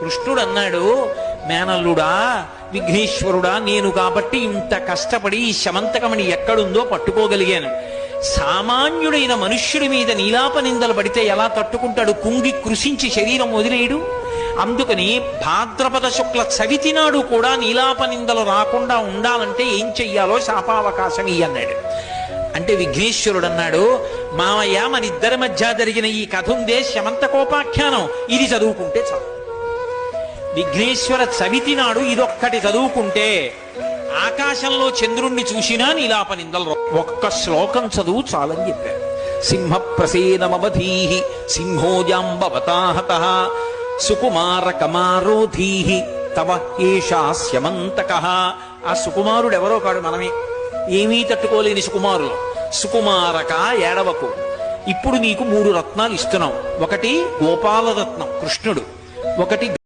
కృష్ణుడు అన్నాడు, మేనల్లుడా విఘ్నేశ్వరుడా, నేను కాబట్టి ఇంత కష్టపడి ఈ శమంతకమణి ఎక్కడుందో పట్టుకోగలిగాను. సామాన్యుడైన మనుష్యుడి మీద నీలాప నిందలు పడితే ఎలా తట్టుకుంటాడు? కుంగి కృషించి శరీరం వదిలేయడు. అందుకని భాద్రపద శుక్ల చవితి నాడు కూడా నీలాప నిందలు రాకుండా ఉండాలంటే ఏం చెయ్యాలో శాపావకాశం ఇయ్యన్నాడు. అంటే విఘ్నేశ్వరుడు అన్నాడు, మామయ్య మన ఇద్దరి మధ్య జరిగిన ఈ కథ ఉందే శమంతకోపాఖ్యానం, ఇది చదువుకుంటే చాలు. విఘ్నేశ్వర చవితి నాడు ఇదొక్కటి చదువుకుంటే ఆకాశంలో చంద్రుణ్ణి చూసినా నీలాప నిందలు ఒక్క శ్లోకం చదువు చాలని చెప్పారు. సింహ ప్రసేనమవధీః సింహోజాంబవతాహతః సుకుమార కమారోధీః తవ ఏషా స్యమంతకః. ఆ సుకుమారుడు ఎవరో కాడు, మనమే. ఏమీ తట్టుకోలేని సుకుమారులు. సుకుమారక ఏడవకు, ఇప్పుడు నీకు 3 రత్నాలు ఇస్తున్నాం. ఒకటి గోపాలరత్నం కృష్ణుడు, ఒకటి